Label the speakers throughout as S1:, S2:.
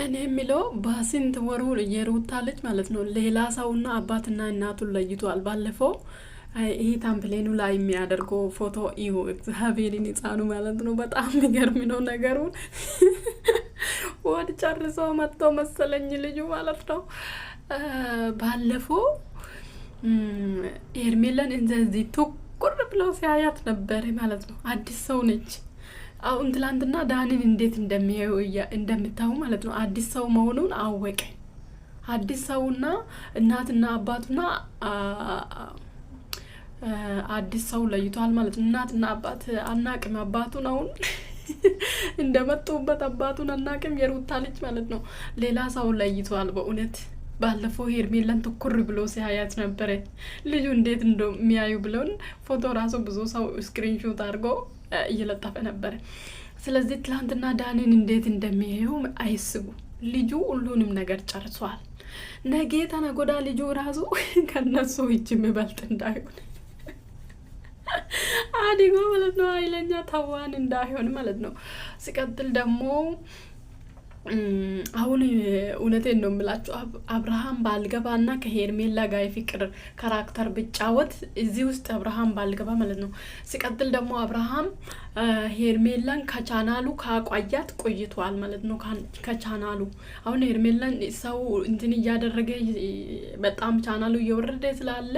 S1: እኔ የሚለው በስንት ወሩ የሩታ ልጅ ማለት ነው ሌላ ሰውና አባትና እናቱን ለይቷል። ባለፈው ይሄ ታምፕሌኑ ላይ የሚያደርገው ፎቶ እዩ እግዚአብሔርን ሕፃኑ ማለት ነው። በጣም የሚገርም ነው ነገሩን ወድ ጨርሶ መጥቶ መሰለኝ ልጁ ማለት ነው። ባለፈው ኤርሜላን እንደዚህ ትኩር ብለው ሲያያት ነበር ማለት ነው። አዲስ ሰው ነች። አሁን ትላንትና ዳኒን እንዴት እንደሚያዩ እንደምታዩ ማለት ነው። አዲስ ሰው መሆኑን አወቀ። አዲስ ሰውና እናትና አባቱና አዲስ ሰው ለይቷል ማለት ነው። እናትና አባት አናቅም። አባቱን አሁን እንደመጡበት አባቱን አናቅም። የሩታ ልጅ ማለት ነው ሌላ ሰው ለይቷል በእውነት። ባለፈው ሄርሜላን ትኩር ብሎ ሲያያት ነበረ። ልጁ እንዴት እንደሚያዩ ብለውን ፎቶ ራሱ ብዙ ሰው ስክሪንሾት አድርጎ እየለጠፈ ነበረ። ስለዚህ ትላንትና ዳኒን እንዴት እንደሚያዩ አይስቡ። ልጁ ሁሉንም ነገር ጨርሷል። ነገ ተነጎዳ ልጁ ራሱ ከነሱ እጅ የሚበልጥ እንዳይሆን አዲጎ ማለት ነው። ኃይለኛ ተዋን እንዳይሆን ማለት ነው። ሲቀጥል ደግሞ አሁን እውነቴን ነው የምላችሁ አብርሃም ባልገባና ከሄርሜላ ጋር የፍቅር ካራክተር ብጫወት እዚህ ውስጥ አብርሃም ባልገባ ማለት ነው። ሲቀጥል ደግሞ አብርሃም ሄርሜላን ከቻናሉ ካቋያት ቆይቷል ማለት ነው። ከቻናሉ አሁን ሄርሜላን ሰው እንትን እያደረገ በጣም ቻናሉ እየወረደ ስላለ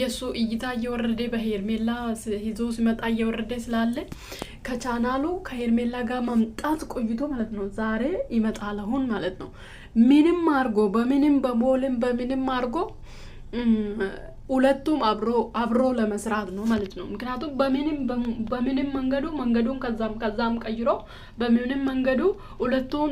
S1: የሱ እይታ እየወረደ በሄርሜላ ይዞ ሲመጣ እየወረደ ስላለ ከቻናሉ ከሄርሜላ ጋር ማምጣት ቆይቶ ማለት ነው። ዛሬ ይመጣል አሁን ማለት ነው። ምንም አርጎ በምንም በሞልም በምንም አርጎ ሁለቱም አብሮ ለመስራት ነው ማለት ነው። ምክንያቱም በምንም መንገዱን ከዛም ቀይሮ በምንም መንገዱ ሁለቱን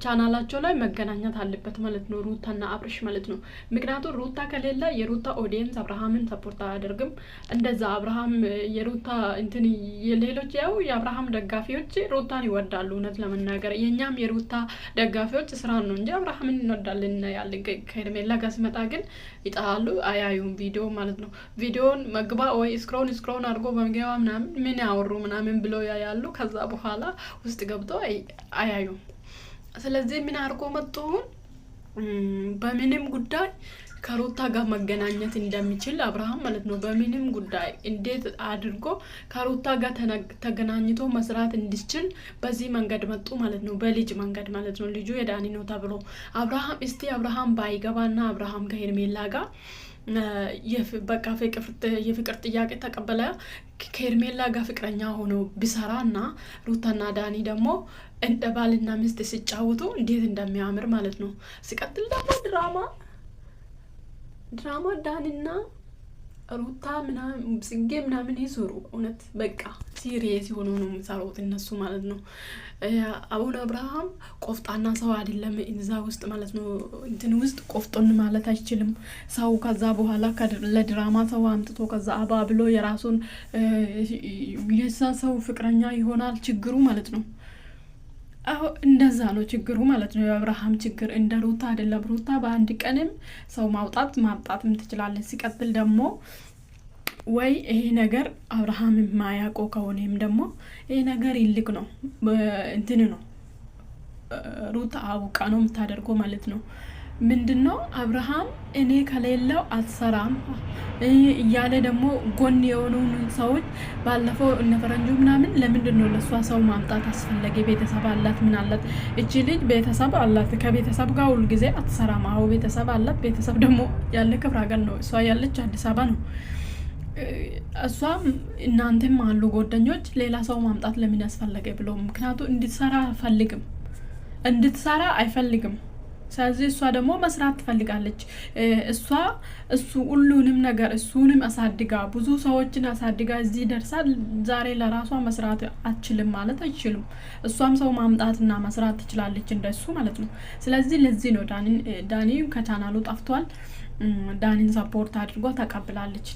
S1: ቻናላቸው ላይ መገናኘት አለበት ማለት ነው። ሩታና አብርሽ ማለት ነው። ምክንያቱም ሩታ ከሌለ የሩታ ኦዲየንስ አብርሃምን ሰፖርት አያደርግም። እንደዛ አብርሃም የሩታ እንትን የሌሎች ያው የአብርሃም ደጋፊዎች ሩታን ይወዳሉ። እውነት ለመናገር የኛም የሩታ ደጋፊዎች ስራ ነው እንጂ አብርሃምን እንወዳለን ያለ ከሄርሜላ ጋር ሲመጣ ግን ይጣላሉ፣ አያዩም ቪዲዮ ማለት ነው። ቪዲዮን መግባ ወይ ስክሮን አድርጎ በመግባ ምናምን ምን ያወሩ ምናምን ብለው ያያሉ። ከዛ በኋላ ውስጥ ገብቶ አያዩም። ስለዚህ ምን አድርጎ መጡ በምንም ጉዳይ ከሩታ ጋር መገናኘት እንደሚችል አብርሃም ማለት ነው። በምንም ጉዳይ እንዴት አድርጎ ከሩታ ጋር ተገናኝቶ መስራት እንዲችል በዚህ መንገድ መጡ ማለት ነው። በልጅ መንገድ ማለት ነው። ልጁ የዳኒ ነው ተብሎ አብርሃም እስቲ አብርሃም ባይገባና አብርሃም ከሄርሜላ ጋር በቃ የፍቅር ጥያቄ ተቀበለ ከሄርሜላ ጋር ፍቅረኛ ሆኖ ቢሰራና ሩታና ዳኒ ደግሞ እንደ ባልና ሚስት ሲጫወቱ እንዴት እንደሚያምር ማለት ነው። ሲቀጥል ደግሞ ድራማ ዳኒና ሩታ ምናምን ጽጌ ምናምን ይዙሩ እውነት በቃ ሲሪየስ ሆኖ ነው የሚሰሩት እነሱ ማለት ነው። አሁን አብርሃም ቆፍጣና ሰው አይደለም እዛ ውስጥ ማለት ነው። እንትን ውስጥ ቆፍጦን ማለት አይችልም ሰው። ከዛ በኋላ ለድራማ ሰው አምጥቶ ከዛ አባብሎ የራሱን የዛ ሰው ፍቅረኛ ይሆናል ችግሩ ማለት ነው። እንደዛ ነው ችግሩ ማለት ነው። የአብርሃም ችግር እንደ ሩታ አይደለም። ሩታ በአንድ ቀንም ሰው ማምጣትም ትችላለች። ሲቀጥል ደግሞ ወይ ይሄ ነገር አብርሃም የማያውቀው ከሆነም ደግሞ ይሄ ነገር ይልቅ ነው እንትን ነው ሩታ አውቃ ነው የምታደርገው ማለት ነው። ምንድነው አብርሃም እኔ ከሌለው አትሰራም እያለ ደግሞ ጎን የሆኑ ሰዎች ባለፈው እነ ፈረንጁ ምናምን ለምንድነው ለሷ ሰው ማምጣት አስፈለገ? ቤተሰብ አላት ምን አላት እቺ ልጅ ቤተሰብ አላት። ከቤተሰብ ጋር ሁሉ ጊዜ አትሰራም። አዎ ቤተሰብ አላት። ቤተሰብ ደግሞ ያለ ክፍለ ሀገር ነው። እሷ ያለች አዲስ አበባ ነው። እሷም እናንተም አሉ ጓደኞች ሌላ ሰው ማምጣት ለምን ያስፈለገ ብሎ ምክንያቱም እንድትሰራ አይፈልግም። ስለዚህ እሷ ደግሞ መስራት ትፈልጋለች። እሱ ሁሉንም ነገር እሱንም አሳድጋ ብዙ ሰዎችን አሳድጋ እዚህ ደርሳ ዛሬ ለራሷ መስራት አትችልም ማለት አይችልም። እሷም ሰው ማምጣትና መስራት ትችላለች እንደሱ ማለት ነው። ስለዚህ ለዚህ ነው ዳኒ ከቻናሉ ጠፍቷል። ዳኒን ሰፖርት አድርጓ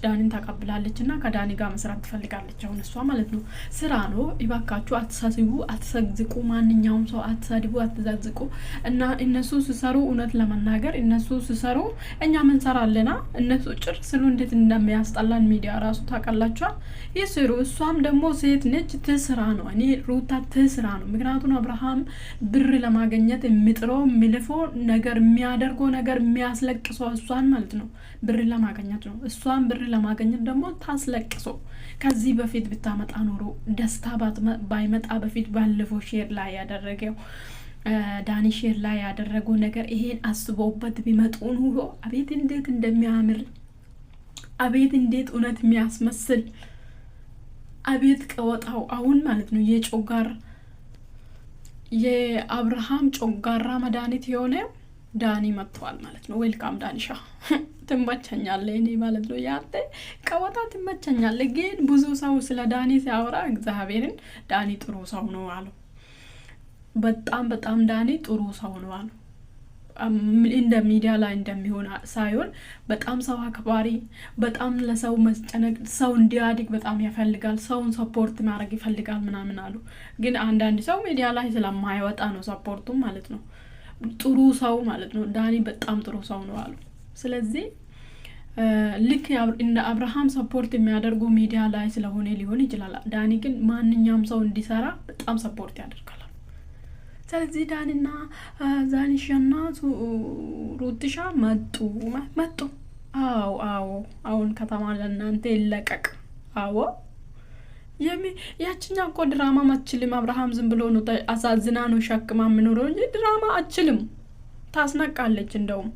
S1: ዳኒን ተቀብላለች እና ከዳኒ ጋር መስራት ትፈልጋለች አሁን እሷ ማለት ነው። ስራ ነው ይባካችሁ፣ አትሳስቡ፣ አትሰግዝቁ፣ ማንኛውም ሰው አትሳድቡ፣ አትዘግዝቁ። እና እነሱ ሲሰሩ እውነት ለመናገር እነሱ ሲሰሩ እኛ ምን ሰራለና እነሱ ጭር ስሉ እንዴት እንደሚያስጠላን ሚዲያ ራሱ ታውቃላችኋል። ይስሩ። እሷም ደግሞ ሴት ነች፣ ትስራ ነው። እኔ ሩታ ትስራ ነው። ምክንያቱም አብርሃም ብር ለማግኘት የሚጥረው የሚልፈው ነገር የሚያደርገው ነገር የሚያስለቅሰው እሷን ማለት ነው። ብር ለማግኘት ነው። እሷን ብር ለማግኘት ደግሞ ታስለቅሶ። ከዚህ በፊት ብታመጣ ኖሮ ደስታ ባይመጣ በፊት ባለፈው ሼር ላይ ያደረገው ዳኒ ሼር ላይ ያደረገው ነገር ይሄን አስቦበት ቢመጡ ኑሮ አቤት እንዴት እንደሚያምር፣ አቤት እንዴት እውነት የሚያስመስል፣ አቤት ቀወጣው አሁን ማለት ነው። የአብርሃም ጮጋራ መድኃኒት የሆነ ዳኒ መጥቷል ማለት ነው። ዌልካም ዳኒሻ ትመቸኛለህ እኔ ማለት ነው። ያንተ ቀወጣ ትመቸኛለህ። ግን ብዙ ሰው ስለ ዳኒ ሲያወራ እግዚአብሔርን ዳኒ ጥሩ ሰው ነው አሉ። በጣም ዳኒ ጥሩ ሰው ነው አሉ። እንደ ሚዲያ ላይ እንደሚሆን ሳይሆን በጣም ሰው አክባሪ፣ በጣም ለሰው መስጨነቅ፣ ሰው እንዲያድግ በጣም ያፈልጋል፣ ሰውን ሰፖርት ማድረግ ይፈልጋል ምናምን አሉ። ግን አንዳንድ ሰው ሚዲያ ላይ ስለማይወጣ ነው ሰፖርቱ ማለት ነው። ጥሩ ሰው ማለት ነው። ዳኒ በጣም ጥሩ ሰው ነው አሉ። ስለዚህ ልክ እንደ አብርሃም ሰፖርት የሚያደርጉ ሚዲያ ላይ ስለሆነ ሊሆን ይችላል። ዳኒ ግን ማንኛውም ሰው እንዲሰራ በጣም ሰፖርት ያደርጋል። ስለዚህ ዳኒና ዛኒሻና ሩትሻ መጡ። አዎ አሁን ከተማ ለእናንተ ይለቀቅ። አዎ ያችኛ እኮ ድራማ አትችልም። አብርሃም ዝም ብሎ ነው አሳዝና ነው ሸክማ የምኖረው እንጂ ድራማ አትችልም። ታስነቃለች እንደውም